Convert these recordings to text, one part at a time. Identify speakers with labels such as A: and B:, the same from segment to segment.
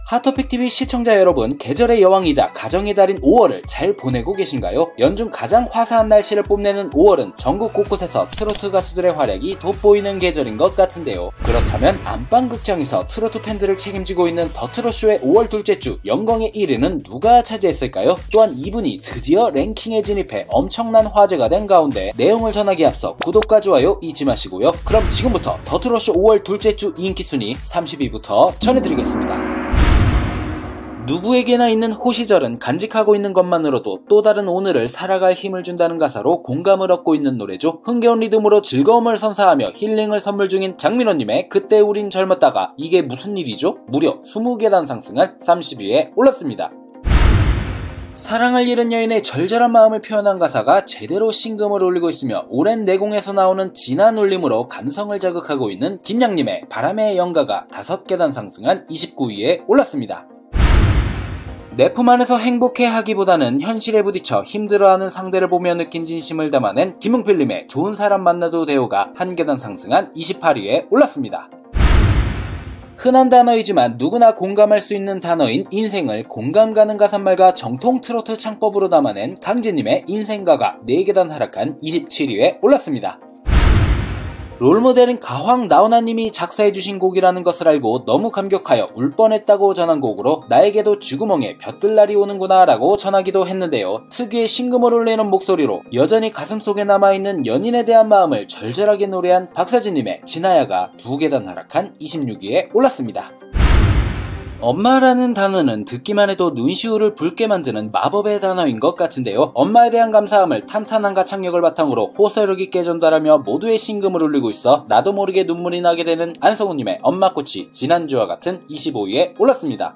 A: 핫토픽TV 시청자 여러분, 계절의 여왕이자 가정의 달인 5월을 잘 보내고 계신가요? 연중 가장 화사한 날씨를 뽐내는 5월은 전국 곳곳에서 트로트 가수들의 활약이 돋보이는 계절인 것 같은데요. 그렇다면 안방극장에서 트로트 팬들을 책임지고 있는 더 트롯쇼의 5월 둘째 주 영광의 1위는 누가 차지했을까요? 또한 이분이 드디어 랭킹에 진입해 엄청난 화제가 된 가운데 내용을 전하기에 앞서 구독과 좋아요 잊지 마시고요. 그럼 지금부터 더 트롯쇼 5월 둘째 주 인기 순위 30위부터 전해드리겠습니다. 누구에게나 있는 호시절은 간직하고 있는 것만으로도 또 다른 오늘을 살아갈 힘을 준다는 가사로 공감을 얻고 있는 노래죠. 흥겨운 리듬으로 즐거움을 선사하며 힐링을 선물 중인 장민호님의 그때 우린 젊었다가 이게 무슨 일이죠? 무려 20계단 상승한 30위에 올랐습니다. 사랑을 잃은 여인의 절절한 마음을 표현한 가사가 제대로 심금을 울리고 있으며 오랜 내공에서 나오는 진한 울림으로 감성을 자극하고 있는 김양님의 바람의 연가가 5계단 상승한 29위에 올랐습니다. 내 품 안에서 행복해 하기보다는 현실에 부딪혀 힘들어하는 상대를 보며 느낀 진심을 담아낸 김용필님의 좋은 사람 만나도 돼요가 1계단 상승한 28위에 올랐습니다. 흔한 단어이지만 누구나 공감할 수 있는 단어인 인생을 공감 가는 가사말과 정통 트로트 창법으로 담아낸 강진님의 인생가가 4계단 하락한 27위에 올랐습니다. 롤모델인 가황 나훈아님이 작사해주신 곡이라는 것을 알고 너무 감격하여 울 뻔했다고 전한 곡으로 나에게도 쥐구멍에 볕들날이 오는구나 라고 전하기도 했는데요. 특유의 심금을 울리는 목소리로 여전히 가슴속에 남아있는 연인에 대한 마음을 절절하게 노래한 박서진님의 진아야가 2계단 하락한 26위에 올랐습니다. 엄마라는 단어는 듣기만 해도 눈시울을 붉게 만드는 마법의 단어인 것 같은데요. 엄마에 대한 감사함을 탄탄한 가창력을 바탕으로 호소력 있게 전달하며 모두의 심금을 울리고 있어 나도 모르게 눈물이 나게 되는 안성우님의 엄마꽃이 지난주와 같은 25위에 올랐습니다.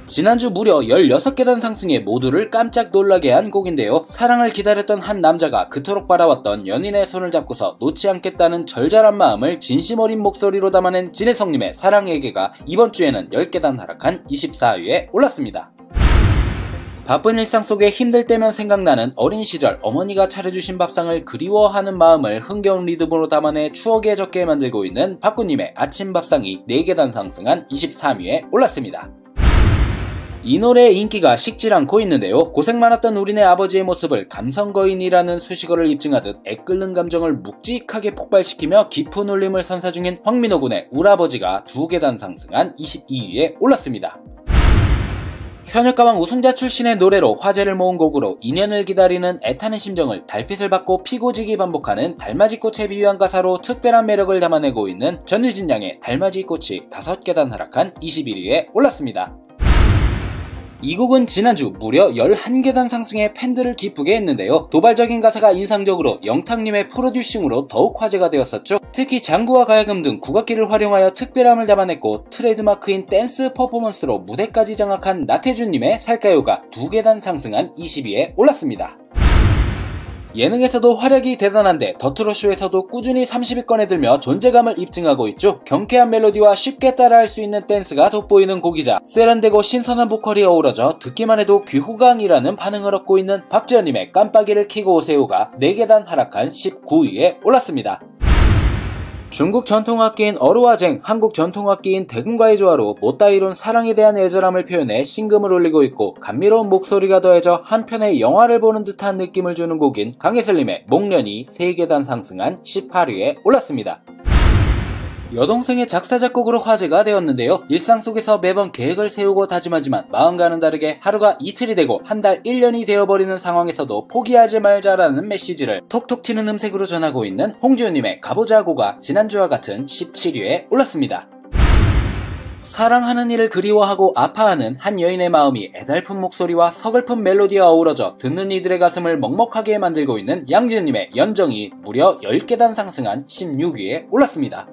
A: 지난주 무려 16계단 상승에 모두를 깜짝 놀라게 한 곡인데요. 사랑을 기다렸던 한 남자가 그토록 바라왔던 연인의 손을 잡고서 놓지 않겠다는 절절한 마음을 진심 어린 목소리로 담아낸 진혜성님의 사랑에게가 이번 주에는 10계단 하락한 24위에 올랐습니다. 바쁜 일상 속에 힘들 때면 생각나는 어린 시절 어머니가 차려주신 밥상을 그리워하는 마음을 흥겨운 리듬으로 담아내 추억에 적게 만들고 있는 박구님의 아침 밥상이 4계단 상승한 23위에 올랐습니다. 이 노래의 인기가 식질 않고 있는데요. 고생 많았던 우리네 아버지의 모습을 감성거인이라는 수식어를 입증하듯 애끓는 감정을 묵직하게 폭발시키며 깊은 울림을 선사 중인 황민호 군의 울아버지가 2계단 상승한 22위에 올랐습니다. 현역가왕 우승자 출신의 노래로 화제를 모은 곡으로 2년을 기다리는 애타는 심정을 달빛을 받고 피고지기 반복하는 달맞이꽃에 비유한 가사로 특별한 매력을 담아내고 있는 전유진 양의 달맞이꽃이 5계단 하락한 21위에 올랐습니다. 이 곡은 지난주 무려 11계단 상승해 팬들을 기쁘게 했는데요. 도발적인 가사가 인상적으로 영탁님의 프로듀싱으로 더욱 화제가 되었었죠. 특히 장구와 가야금 등 국악기를 활용하여 특별함을 담아냈고 트레이드마크인 댄스 퍼포먼스로 무대까지 장악한 나태주님의 살까요가 2계단 상승한 20위에 올랐습니다. 예능에서도 활약이 대단한데 더 트롯쇼에서도 꾸준히 30위권에 들며 존재감을 입증하고 있죠. 경쾌한 멜로디와 쉽게 따라할 수 있는 댄스가 돋보이는 곡이자 세련되고 신선한 보컬이 어우러져 듣기만 해도 귀호강이라는 반응을 얻고 있는 박지현님의 깜빡이를 켜고 오세요가 4계단 하락한 19위에 올랐습니다. 중국 전통악기인 어루와쟁, 한국 전통악기인 대군과의 조화로 못다 이룬 사랑에 대한 애절함을 표현해 심금을 울리고 있고 감미로운 목소리가 더해져 한편의 영화를 보는 듯한 느낌을 주는 곡인 강예슬님의 목련이 3계단 상승한 18위에 올랐습니다. 여동생의 작사 작곡으로 화제가 되었는데요. 일상 속에서 매번 계획을 세우고 다짐하지만 마음과는 다르게 하루가 이틀이 되고 한 달 1년이 되어버리는 상황에서도 포기하지 말자라는 메시지를 톡톡 튀는 음색으로 전하고 있는 홍지훈님의 가보자고가 지난주와 같은 17위에 올랐습니다. 사랑하는 이를 그리워하고 아파하는 한 여인의 마음이 애달픈 목소리와 서글픈 멜로디와 어우러져 듣는 이들의 가슴을 먹먹하게 만들고 있는 양지은님의 연정이 무려 10계단 상승한 16위에 올랐습니다.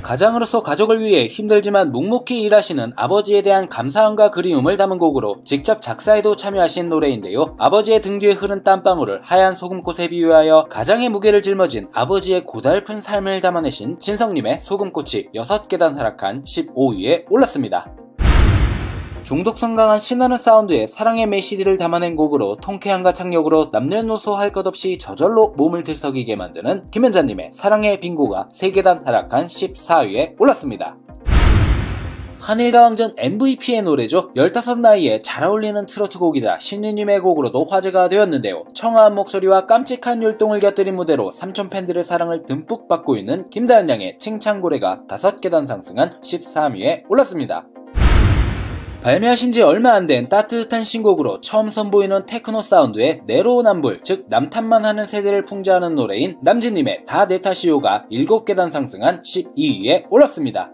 A: 가장으로서 가족을 위해 힘들지만 묵묵히 일하시는 아버지에 대한 감사함과 그리움을 담은 곡으로 직접 작사에도 참여하신 노래인데요. 아버지의 등 뒤에 흐른 땀방울을 하얀 소금꽃에 비유하여 가장의 무게를 짊어진 아버지의 고달픈 삶을 담아내신 진성님의 소금꽃이 6계단 하락한 15위에 올랐습니다. 중독성 강한 신나는 사운드에 사랑의 메시지를 담아낸 곡으로 통쾌한 가창력으로 남녀노소 할 것 없이 저절로 몸을 들썩이게 만드는 김연자님의 사랑의 빙고가 3계단 하락한 14위에 올랐습니다. 한일가왕전 MVP의 노래죠. 15 나이에 잘 어울리는 트로트 곡이자 신유님의 곡으로도 화제가 되었는데요. 청아한 목소리와 깜찍한 율동을 곁들인 무대로 삼촌 팬들의 사랑을 듬뿍 받고 있는 김다연 양의 칭찬고래가 5계단 상승한 13위에 올랐습니다. 발매하신 지 얼마 안 된 따뜻한 신곡으로 처음 선보이는 테크노 사운드의 내로남불, 즉 남탓만 하는 세대를 풍자하는 노래인 남진님의 다 내 탓이요가 7계단 상승한 12위에 올랐습니다.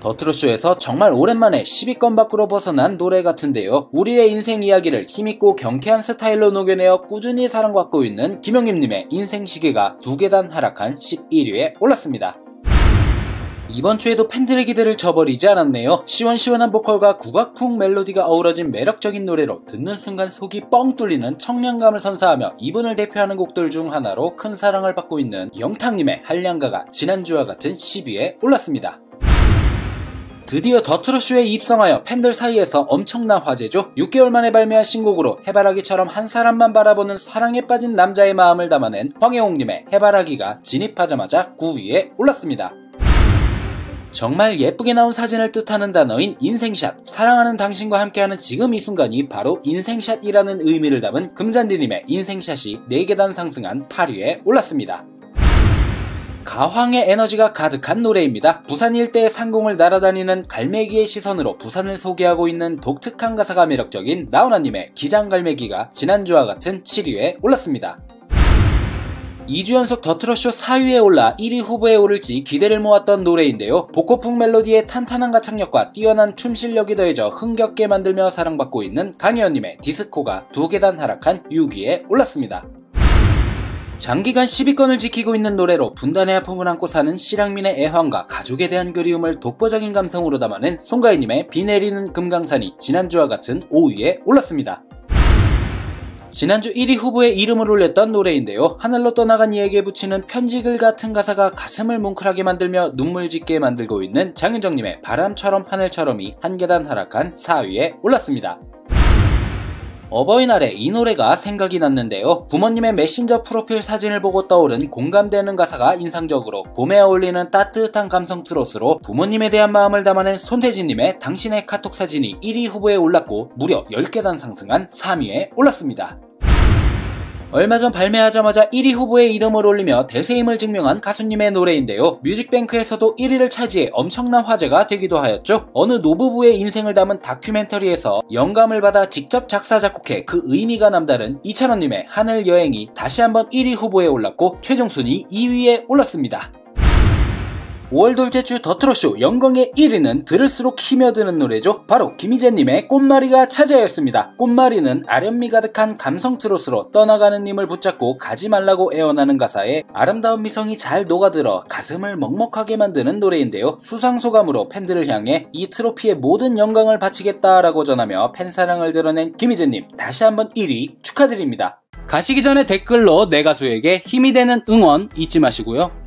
A: 더트로쇼에서 정말 오랜만에 10위권 밖으로 벗어난 노래 같은데요. 우리의 인생 이야기를 힘있고 경쾌한 스타일로 녹여내어 꾸준히 사랑받고 있는 김영임님의 인생시계가 2계단 하락한 11위에 올랐습니다. 이번 주에도 팬들의 기대를 저버리지 않았네요. 시원시원한 보컬과 국악풍 멜로디가 어우러진 매력적인 노래로 듣는 순간 속이 뻥 뚫리는 청량감을 선사하며 이분을 대표하는 곡들 중 하나로 큰 사랑을 받고 있는 영탁님의 한량가가 지난주와 같은 10위에 올랐습니다. 드디어 더트로쇼에 입성하여 팬들 사이에서 엄청난 화제죠. 6개월 만에 발매한 신곡으로 해바라기처럼 한 사람만 바라보는 사랑에 빠진 남자의 마음을 담아낸 황혜홍님의 해바라기가 진입하자마자 9위에 올랐습니다. 정말 예쁘게 나온 사진을 뜻하는 단어인 인생샷, 사랑하는 당신과 함께하는 지금 이 순간이 바로 인생샷이라는 의미를 담은 금잔디님의 인생샷이 4계단 상승한 8위에 올랐습니다. 가황의 에너지가 가득한 노래입니다. 부산 일대의 상공을 날아다니는 갈매기의 시선으로 부산을 소개하고 있는 독특한 가사가 매력적인 나훈아님의 기장갈매기가 지난주와 같은 7위에 올랐습니다. 2주 연속 더트로쇼 4위에 올라 1위 후보에 오를지 기대를 모았던 노래인데요. 복고풍 멜로디의 탄탄한 가창력과 뛰어난 춤 실력이 더해져 흥겹게 만들며 사랑받고 있는 강혜연님의 디스코가 2계단 하락한 6위에 올랐습니다. 장기간 10위권을 지키고 있는 노래로 분단의 아픔을 안고 사는 실향민의 애환과 가족에 대한 그리움을 독보적인 감성으로 담아낸 송가인님의 비 내리는 금강산이 지난주와 같은 5위에 올랐습니다. 지난주 1위 후보에 이름을 올렸던 노래인데요. 하늘로 떠나간 이에게 붙이는 편지글 같은 가사가 가슴을 뭉클하게 만들며 눈물 짓게 만들고 있는 장윤정님의 바람처럼 하늘처럼이 1계단 하락한 4위에 올랐습니다. 어버이날에 이 노래가 생각이 났는데요. 부모님의 메신저 프로필 사진을 보고 떠오른 공감되는 가사가 인상적으로 봄에 어울리는 따뜻한 감성 트로트로 부모님에 대한 마음을 담아낸 손태진님의 당신의 카톡 사진이 1위 후보에 올랐고 무려 10계단 상승한 3위에 올랐습니다. 얼마 전 발매하자마자 1위 후보에 이름을 올리며 대세임을 증명한 가수님의 노래인데요. 뮤직뱅크에서도 1위를 차지해 엄청난 화제가 되기도 하였죠. 어느 노부부의 인생을 담은 다큐멘터리에서 영감을 받아 직접 작사 작곡해 그 의미가 남다른 이찬원님의 하늘여행이 다시 한번 1위 후보에 올랐고 최종 순위 2위에 올랐습니다. 5월 둘째 주 더트로쇼 영광의 1위는 들을수록 힘이 드는 노래죠. 바로 김희재님의 꽃마리가 차지하였습니다. 꽃마리는 아련미 가득한 감성 트로트로 떠나가는 님을 붙잡고 가지 말라고 애원하는 가사에 아름다운 미성이 잘 녹아들어 가슴을 먹먹하게 만드는 노래인데요. 수상소감으로 팬들을 향해 이 트로피의 모든 영광을 바치겠다라고 전하며 팬사랑을 드러낸 김희재님 다시 한번 1위 축하드립니다. 가시기 전에 댓글로 내 가수에게 힘이 되는 응원 잊지 마시고요.